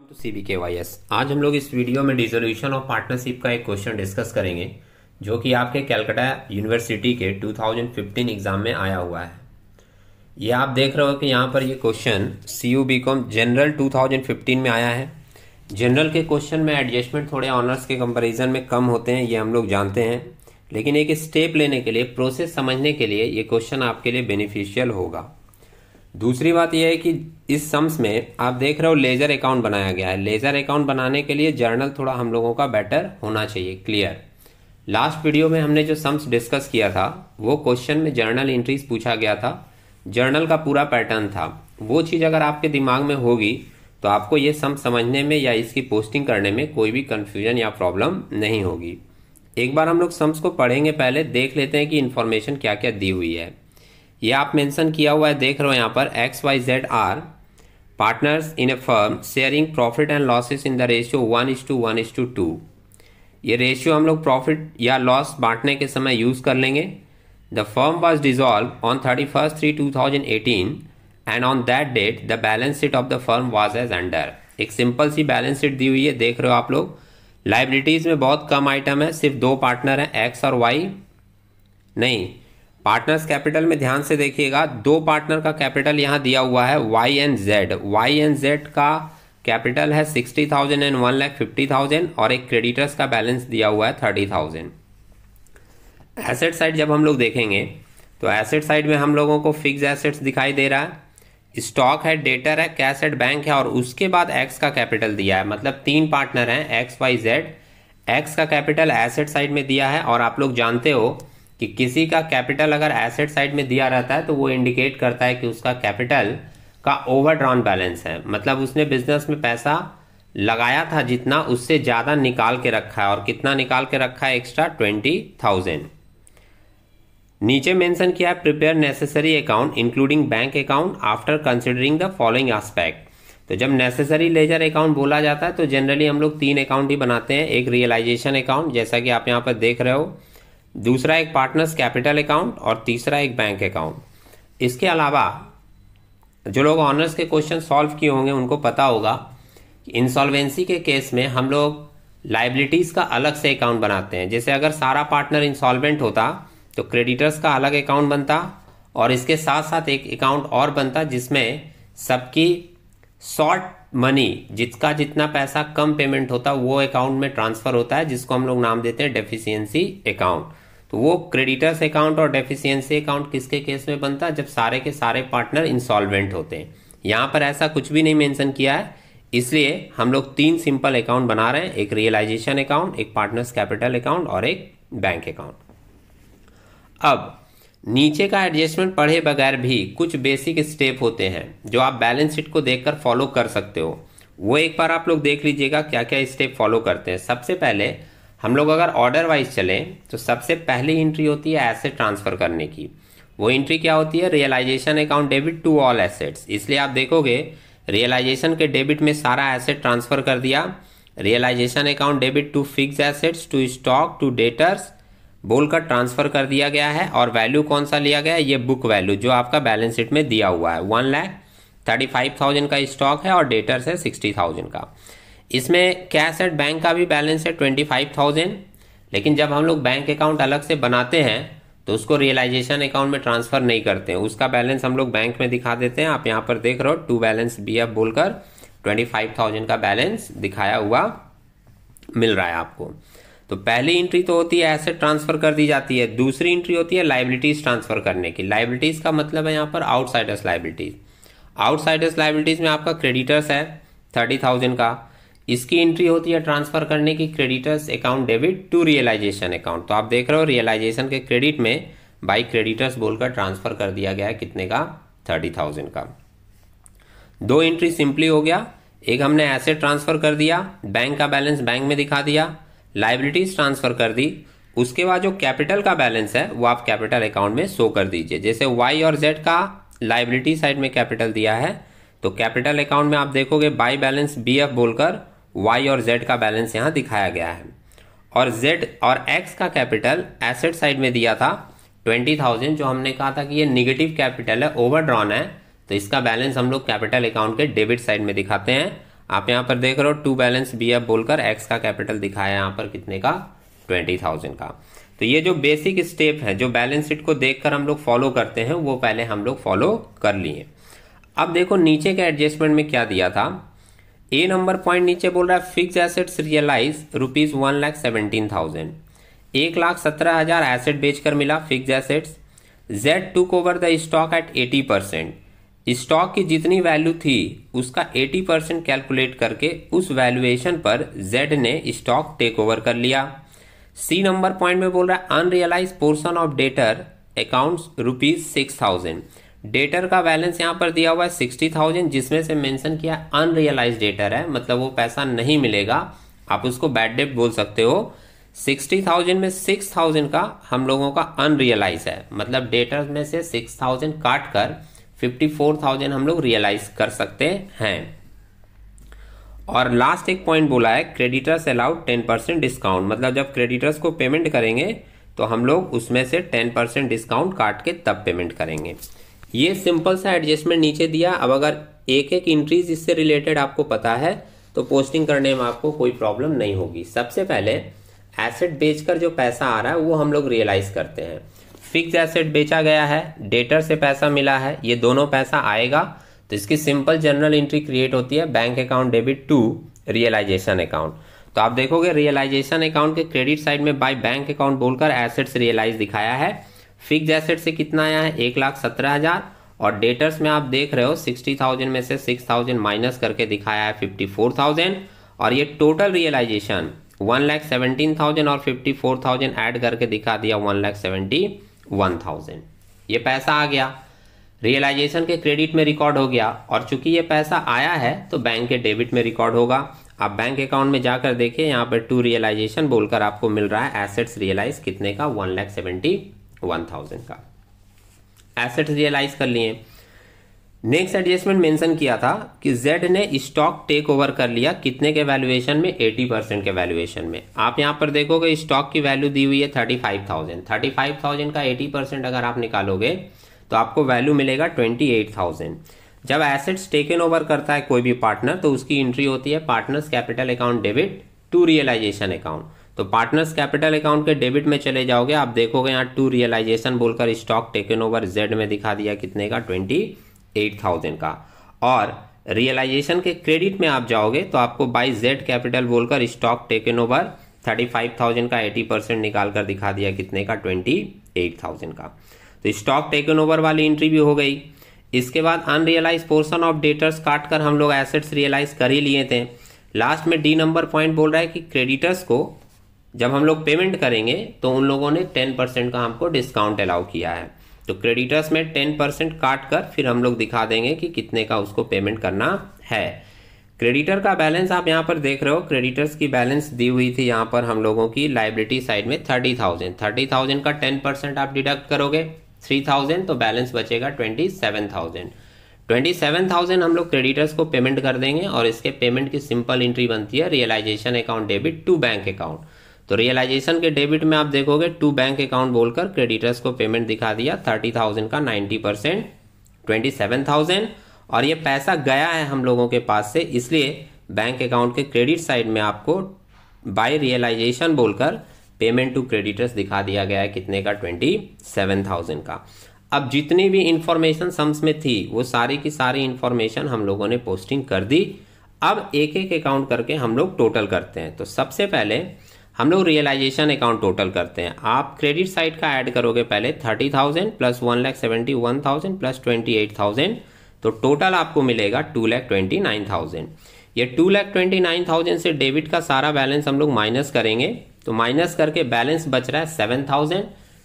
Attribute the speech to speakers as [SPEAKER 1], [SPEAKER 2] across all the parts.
[SPEAKER 1] To CBKYS। आज हम लोग इस वीडियो में डिसोल्यूशन ऑफ पार्टनरशिप का एक क्वेश्चन डिस्कस करेंगे जो कि आपके कैलकाटा यूनिवर्सिटी के 2015 एग्जाम में आया हुआ है। ये आप देख रहे हो कि यहाँ पर ये क्वेश्चन CU BCom जनरल 2015 में आया है। जनरल के क्वेश्चन में एडजस्टमेंट थोड़े ऑनर्स के कंपैरिजन में कम होते हैं, ये हम लोग जानते हैं, लेकिन एक स्टेप लेने के लिए, प्रोसेस समझने के लिए ये क्वेश्चन आपके लिए बेनिफिशियल होगा। दूसरी बात यह है कि इस सम्स में आप देख रहे हो लेजर अकाउंट बनाया गया है। लेजर अकाउंट बनाने के लिए जर्नल थोड़ा हम लोगों का बेटर होना चाहिए, क्लियर। लास्ट वीडियो में हमने जो सम्स डिस्कस किया था वो क्वेश्चन में जर्नल एंट्रीज पूछा गया था, जर्नल का पूरा पैटर्न था। वो चीज़ अगर आपके दिमाग में होगी तो आपको ये सम समझने में या इसकी पोस्टिंग करने में कोई भी कंफ्यूजन या प्रॉब्लम नहीं होगी। एक बार हम लोग सम्स को पढ़ेंगे, पहले देख लेते हैं कि इन्फॉर्मेशन क्या क्या दी हुई है। ये आप मेंशन किया हुआ है, देख रहे हो यहाँ पर XYZ are partners in a firm sharing profit and losses in the ratio 1:1:2। ये रेशियो हम लोग प्रॉफिट या लॉस बांटने के समय यूज कर लेंगे। The firm was dissolve on 31/3/2018 and on that date the balance sheet of the firm was as under. एक सिंपल सी बैलेंस शीट दी हुई है, देख रहे हो आप लोग। लाइबिलिटीज में बहुत कम आइटम है, सिर्फ दो पार्टनर हैं, X और Y। नहीं, पार्टनर्स कैपिटल में ध्यान से देखिएगा, दो पार्टनर का कैपिटल यहाँ दिया हुआ है Y and Z। Y and Z का कैपिटल है 60,000 एंड 1,50,000 और एक क्रेडिटर्स का बैलेंस दिया हुआ है 30,000। एसेट साइड जब हम लोग देखेंगे तो एसेट साइड में हम लोगों को फिक्स एसेट्स दिखाई दे रहा है, स्टॉक है, डेटर है, कैश एट बैंक है और उसके बाद X का कैपिटल दिया है। मतलब तीन पार्टनर हैं XYZ। X का कैपिटल एसेट साइड में दिया है और आप लोग जानते हो कि किसी का कैपिटल अगर एसेट साइड में दिया रहता है तो वो इंडिकेट करता है कि उसका कैपिटल का ओवरड्रॉन बैलेंस है। मतलब उसने बिजनेस में पैसा लगाया था जितना, उससे ज़्यादा निकाल के रखा है। और कितना निकाल के रखा है? एक्स्ट्रा 20,000। नीचे मेंशन किया है prepare necessary account including bank account after considering the following aspect. तो जब नेसेसरी लेजर अकाउंट बोला जाता है तो जनरली हम लोग तीन अकाउंट ही बनाते हैं। एक रियलाइजेशन अकाउंट, जैसा कि आप यहाँ पर देख रहे हो, दूसरा एक पार्टनर्स कैपिटल अकाउंट और तीसरा एक बैंक अकाउंट। इसके अलावा जो लोग ऑनर्स के क्वेश्चन सॉल्व किए होंगे उनको पता होगा कि इंसॉल्वेंसी के केस में हम लोग लाइबिलिटीज का अलग से अकाउंट बनाते हैं। जैसे अगर सारा पार्टनर इंसॉल्वेंट होता तो क्रेडिटर्स का अलग अकाउंट बनता और इसके साथ साथ एक अकाउंट और बनता जिसमें सबकी शॉर्ट मनी, जिसका जितना पैसा कम पेमेंट होता वो अकाउंट में ट्रांसफर होता है, जिसको हम लोग नाम देते हैं डेफिशिएंसी अकाउंट। तो वो क्रेडिटर्स अकाउंट और डेफिशिएंसी अकाउंट किसके केस में बनता है? जब सारे के सारे पार्टनर इंसॉल्वेंट होते हैं। यहाँ पर ऐसा कुछ भी नहीं मेंशन किया है, इसलिए हम लोग तीन सिंपल अकाउंट बना रहे हैं, एक रियलाइजेशन अकाउंट, एक पार्टनर्स कैपिटल अकाउंट और एक बैंक अकाउंट। अब नीचे का एडजस्टमेंट पढ़े बगैर भी कुछ बेसिक स्टेप होते हैं जो आप बैलेंस शीट को देखकर फॉलो कर सकते हो। वो एक बार आप लोग देख लीजिएगा क्या क्या स्टेप फॉलो करते हैं। सबसे पहले हम लोग अगर ऑर्डर वाइज चलें तो सबसे पहली एंट्री होती है एसेट ट्रांसफर करने की। वो एंट्री क्या होती है? Realisation account debit to all assets. इसलिए आप देखोगे रियलाइजेशन के डेबिट में सारा एसेट ट्रांसफर कर दिया। Realisation account debit to fix assets to stock to debtors बोलकर ट्रांसफर कर दिया गया है। और वैल्यू कौन सा लिया गया है? ये बुक वैल्यू जो आपका बैलेंस शीट में दिया हुआ है। 1,35,000 का स्टॉक है और डेटर्स है 60,000 का। इसमें कैश एट बैंक का भी बैलेंस है 25,000, लेकिन जब हम लोग बैंक अकाउंट अलग से बनाते हैं तो उसको रियलाइजेशन अकाउंट में ट्रांसफर नहीं करते हैं, उसका बैलेंस हम लोग बैंक में दिखा देते हैं। आप यहाँ पर देख रहे हो टू बैलेंस BF बोलकर 25,000 का बैलेंस दिखाया हुआ मिल रहा है आपको। तो पहली एंट्री तो होती है एसेट ट्रांसफर कर दी जाती है। दूसरी एंट्री होती है लाइबिलिटीज ट्रांसफर करने की। लाइबिलिटीज का मतलब है यहाँ पर आउटसाइडर्स लाइबिलिटीज। आउटसाइडर्स लाइबिलिटीज में आपका क्रेडिटर्स है 30,000 का, इसकी एंट्री होती है ट्रांसफर करने की creditors account debit to realisation account. तो आप देख रहे हो रियलाइजेशन के क्रेडिट में बाई क्रेडिटर्स बोलकर ट्रांसफर कर दिया गया है कितने का? 30,000 का। दो एंट्री सिंपली हो गया, एक हमने एसेट ट्रांसफर कर दिया, बैंक का बैलेंस बैंक में दिखा दिया, लाइबिलिटीज ट्रांसफर कर दी, उसके बाद जो कैपिटल का बैलेंस है वो आप कैपिटल अकाउंट में शो कर दीजिए। जैसे Y और Z का लाइबिलिटी साइड में कैपिटल दिया है तो कैपिटल अकाउंट में आप देखोगे बाई बैलेंस BF बोलकर Y और Z का बैलेंस यहाँ दिखाया गया है। और Z और X का कैपिटल एसेट साइड में दिया था 20,000, जो हमने कहा था कि ये निगेटिव कैपिटल है, ओवरड्रॉन है, तो इसका बैलेंस हम लोग कैपिटल अकाउंट के डेबिट साइड में दिखाते हैं। आप यहाँ पर देख रहे हो टू बैलेंस BF बोलकर एक्स का कैपिटल दिखाया यहाँ पर कितने का, 20,000 का। तो ये जो बेसिक स्टेप है जो बैलेंस शीट को देखकर हम लोग फॉलो करते हैं वो पहले हम लोग फॉलो कर लिए। अब देखो नीचे के एडजस्टमेंट में क्या दिया था। ए नंबर पॉइंट नीचे बोल रहा है fix assets realise rupees 1,17,000, 1,17,000 asset बेचकर मिला fix assets. Z took over the stock at 80%, stock की जितनी वैल्यू थी उसका 80% कैलकुलेट करके उस वैल्यूएशन पर जेड ने स्टॉक टेक ओवर कर लिया। सी नंबर पॉइंट में बोल रहा है unrealise portion of debtor accounts rupees 6,000, debtor का बैलेंस यहाँ पर दिया हुआ है 60,000, जिसमें से मेंशन किया अनरियलाइज डेटर है, मतलब वो पैसा नहीं मिलेगा, आप उसको बैड डेट बोल सकते हो। 60,000 में 6,000 का हम लोगों का अनरियलाइज है, मतलब डेटर में से 6,000 काट कर 54,000 हम लोग रियलाइज कर सकते हैं। और लास्ट एक पॉइंट बोला है क्रेडिटर्स अलाउड 10% डिस्काउंट, मतलब जब क्रेडिटर्स को पेमेंट करेंगे तो हम लोग उसमें से 10% डिस्काउंट काट के तब पेमेंट करेंगे। ये सिंपल सा एडजस्टमेंट नीचे दिया। अब अगर एक एक इंट्रीज इससे रिलेटेड आपको पता है तो पोस्टिंग करने में आपको कोई प्रॉब्लम नहीं होगी। सबसे पहले एसेट बेचकर जो पैसा आ रहा है वो हम लोग रियलाइज करते हैं। फिक्स एसेट बेचा गया है, डेटर से पैसा मिला है, ये दोनों पैसा आएगा तो इसकी सिंपल जनरल एंट्री क्रिएट होती है bank account debit to realisation account. तो आप देखोगे रियलाइजेशन अकाउंट के क्रेडिट साइड में बाय बैंक अकाउंट बोलकर एसेट्स रियलाइज दिखाया है। फिक्स एसेट से कितना आया है 1,17,000 और डेटर्स में आप देख रहे हो 60,000 में से 6,000 माइनस करके दिखाया है 54,000 और ये टोटल रियलाइजेशन 1,17,000 और 54,000 ऐड करके दिखा दिया 1,71,000। ये पैसा आ गया रियलाइजेशन के क्रेडिट में रिकॉर्ड हो गया और चूंकि ये पैसा आया है तो बैंक के डेबिट में रिकॉर्ड होगा। आप बैंक अकाउंट में जाकर देखिए यहाँ पर टू रियलाइजेशन बोलकर आपको मिल रहा है एसेट्स रियलाइज कितने का 1,71,000 का एसेट्स रियलाइज कर लिए। नेक्स्ट एडजस्टमेंट मेंशन किया था कि जेड ने स्टॉक टेक ओवर कर लिया कितने के वैल्यूएशन में 80% के वैल्यूएशन में। आप यहां पर देखोगे स्टॉक की वैल्यू दी हुई है 35,000 का 80% अगर आप निकालोगे तो आपको वैल्यू मिलेगा 28,000। जब एसेट्स टेकन ओवर करता है कोई भी पार्टनर तो उसकी एंट्री होती है partners capital account debit to realisation account. तो पार्टनर्स कैपिटल अकाउंट के डेबिट में चले जाओगे, आप देखोगे यहाँ टू रियलाइजेशन बोलकर स्टॉक टेकन ओवर जेड में दिखा दिया कितने का 28,000 का। और रियलाइजेशन के क्रेडिट में आप जाओगे तो आपको बाय जेड कैपिटल बोलकर स्टॉक टेकन ओवर 35,000 का 80% निकाल कर दिखा दिया कितने का 28,000 का। तो स्टॉक टेकन ओवर वाली एंट्री भी हो गई। इसके बाद अनरियलाइज पोर्शन ऑफ डेटर्स काट कर हम लोग एसेट्स रियलाइज कर ही लिए थे। लास्ट में डी नंबर पॉइंट बोल रहा है कि क्रेडिटर्स को जब हम लोग पेमेंट करेंगे तो उन लोगों ने 10% का हमको डिस्काउंट अलाउ किया है। तो क्रेडिटर्स में 10% काट कर फिर हम लोग दिखा देंगे कि कितने का उसको पेमेंट करना है। क्रेडिटर का बैलेंस आप यहाँ पर देख रहे हो, क्रेडिटर्स की बैलेंस दी हुई थी यहाँ पर हम लोगों की लाइबिलिटी साइड में 30,000 का 10% आप डिडक्ट करोगे 3,000 तो बैलेंस बचेगा 27,000 हम लोग क्रेडिटर्स को पेमेंट कर देंगे और इसके पेमेंट की सिंपल एंट्री बनती है realisation account debit to bank account. तो रियलाइजेशन के डेबिट में आप देखोगे टू बैंक अकाउंट बोलकर क्रेडिटर्स को पेमेंट दिखा दिया 30,000 का 90% 27,000 और ये पैसा गया है हम लोगों के पास से, इसलिए बैंक अकाउंट के क्रेडिट साइड में आपको बाय रियलाइजेशन बोलकर पेमेंट टू क्रेडिटर्स दिखा दिया गया है कितने का 27,000 का। अब जितनी भी इंफॉर्मेशन सम्स में थी वो सारी की सारी इंफॉर्मेशन हम लोगों ने पोस्टिंग कर दी। अब एक एक अकाउंट करके हम लोग टोटल करते हैं। तो सबसे पहले हम लोग रियलाइजेशन अकाउंट टोटल करते हैं। आप क्रेडिट साइड का ऐड करोगे पहले 30,000 प्लस 1,71,000 प्लस 28,000 तो टोटल आपको मिलेगा 2,29,000। ये 2,29,000 से डेबिट का सारा बैलेंस हम लोग माइनस करेंगे तो माइनस करके बैलेंस बच रहा है 7,000।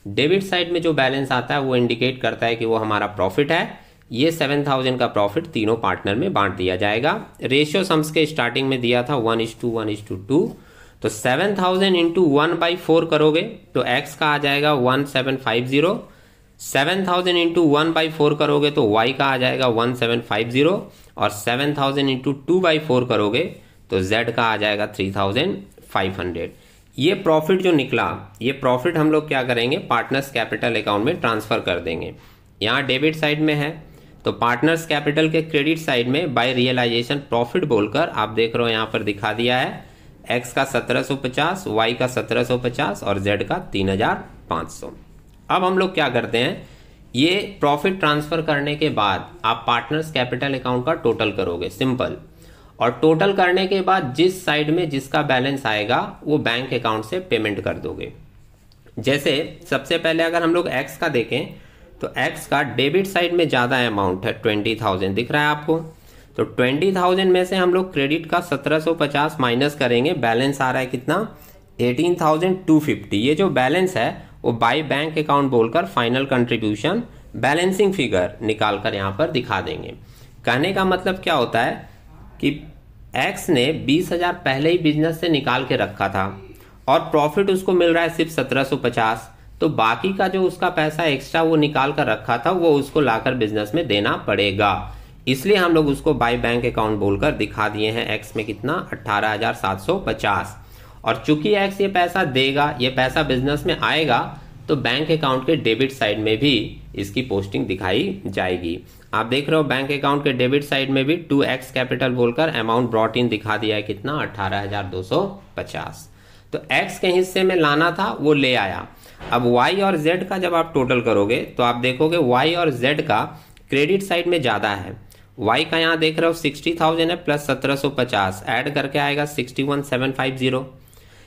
[SPEAKER 1] डेबिट साइड में जो बैलेंस आता है वो इंडिकेट करता है कि वो हमारा प्रॉफिट है। ये 7,000 का प्रॉफिट तीनों पार्टनर में बांट दिया जाएगा। रेशियो सम्स के स्टार्टिंग में दिया था 1:1:2 तो 7,000 इंटू 1/4 करोगे तो x का आ जाएगा 1750। 7,000 इंटू 1/4 करोगे तो y का आ जाएगा 1750 और 7,000 इंटू 2/4 करोगे तो z का आ जाएगा 3,500। ये प्रॉफिट जो निकला ये प्रॉफिट हम लोग क्या करेंगे पार्टनर्स कैपिटल अकाउंट में ट्रांसफर कर देंगे। यहाँ डेबिट साइड में है तो पार्टनर्स कैपिटल के क्रेडिट साइड में बाय रियलाइजेशन प्रॉफिट बोलकर आप देख रहे हो यहाँ पर दिखा दिया है एक्स का 1750, वाई का 1750 और जेड का 3500। अब हम लोग क्या करते हैं, ये प्रॉफिट ट्रांसफर करने के बाद आप पार्टनर्स कैपिटल अकाउंट का टोटल करोगे, सिंपल। और टोटल करने के बाद जिस साइड में जिसका बैलेंस आएगा वो बैंक अकाउंट से पेमेंट कर दोगे। जैसे सबसे पहले अगर हम लोग एक्स का देखें तो एक्स का डेबिट साइड में ज्यादा अमाउंट है, 20,000 दिख रहा है आपको। तो 20,000 में से हम लोग क्रेडिट का 1750 माइनस करेंगे, बैलेंस आ रहा है कितना, 18,250। ये जो बैलेंस है वो बाय बैंक अकाउंट बोलकर फाइनल कंट्रीब्यूशन बैलेंसिंग फिगर निकाल कर यहाँ पर दिखा देंगे। कहने का मतलब क्या होता है कि एक्स ने 20,000 पहले ही बिजनेस से निकाल के रखा था और प्रॉफिट उसको मिल रहा है सिर्फ 1750, तो बाकी का जो उसका पैसा एक्स्ट्रा वो निकाल कर रखा था वो उसको लाकर बिजनेस में देना पड़ेगा। इसलिए हम लोग उसको बाय बैंक अकाउंट बोलकर दिखा दिए हैं एक्स में कितना, 18,750। और चूंकि एक्स ये पैसा देगा, ये पैसा बिजनेस में आएगा, तो बैंक अकाउंट के डेबिट साइड में भी इसकी पोस्टिंग दिखाई जाएगी। आप देख रहे हो बैंक अकाउंट के डेबिट साइड में भी 2x कैपिटल बोलकर अमाउंट ब्रॉट इन दिखा दिया है कितना, 18,250। तो x के हिस्से में लाना था वो ले आया। अब y और z का जब आप टोटल करोगे तो आप देखोगे y और z का क्रेडिट साइड में ज्यादा है। y का यहाँ देख रहे हो 60,000 है प्लस 1750 ऐड करके आएगा 61,750।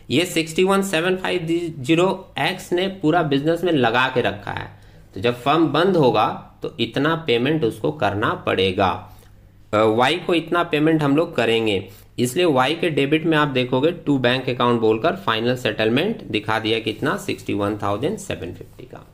[SPEAKER 1] ये 61,750 एक्स ने पूरा बिजनेस में लगा के रखा है, तो जब फर्म बंद होगा तो इतना पेमेंट उसको करना पड़ेगा। वाई को इतना पेमेंट हम लोग करेंगे, इसलिए वाई के डेबिट में आप देखोगे टू बैंक अकाउंट बोलकर फाइनल सेटलमेंट दिखा दिया कितना, 61,750 का।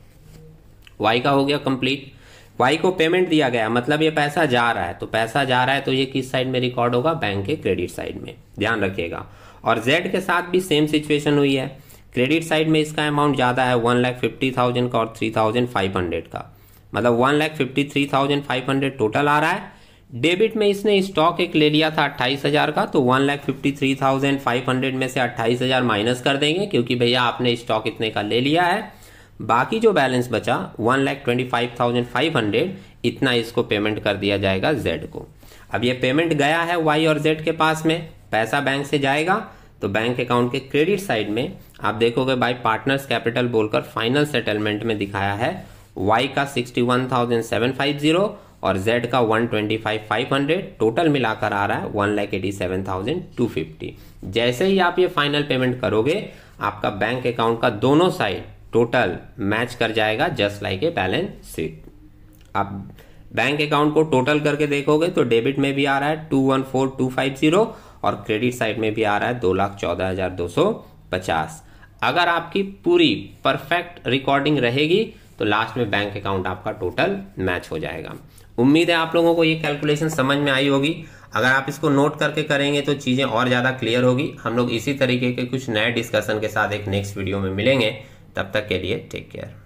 [SPEAKER 1] वाई का हो गया कंप्लीट। वाई को पेमेंट दिया गया, मतलब ये पैसा जा रहा है, तो पैसा जा रहा है तो ये किस साइड में रिकॉर्ड होगा, बैंक के क्रेडिट साइड में, ध्यान रखिएगा। और जेड के साथ भी सेम सिचुएशन हुई है। क्रेडिट साइड में इसका अमाउंट ज्यादा है, 1,50,000 का और 3,500 का, मतलब 1,53,500 टोटल आ रहा है। डेबिट में इसने स्टॉक एक ले लिया था 28,000 का, तो 1,53,500 में से 28,000 माइनस कर देंगे क्योंकि भैया आपने स्टॉक इतने का ले लिया है। बाकी जो बैलेंस बचा 1,25,500 इतना इसको पेमेंट कर दिया जाएगा जेड को। अब ये पेमेंट गया है वाई और जेड के पास में, पैसा बैंक से जाएगा, तो बैंक अकाउंट के क्रेडिट साइड में आप देखोगे बाय पार्टनर्स कैपिटल बोलकर फाइनल सेटलमेंट में दिखाया है वाई का 61,750 और जेड का 125,500, टोटल मिलाकर आ रहा है 1,87,250। जैसे ही आप ये फाइनल पेमेंट करोगे आपका बैंक अकाउंट का दोनों साइड टोटल मैच कर जाएगा, just like a balance sheet. आप बैंक अकाउंट को टोटल करके देखोगे तो डेबिट में भी आ रहा है 214,250 और क्रेडिट साइड में भी आ रहा है 2,14,250। अगर आपकी पूरी परफेक्ट रिकॉर्डिंग रहेगी तो लास्ट में बैंक अकाउंट आपका टोटल मैच हो जाएगा। उम्मीद है आप लोगों को ये कैलकुलेशन समझ में आई होगी। अगर आप इसको नोट करके करेंगे तो चीजें और ज्यादा क्लियर होगी। हम लोग इसी तरीके के कुछ नए डिस्कशन के साथ एक नेक्स्ट वीडियो में मिलेंगे, तब तक के लिए टेक केयर।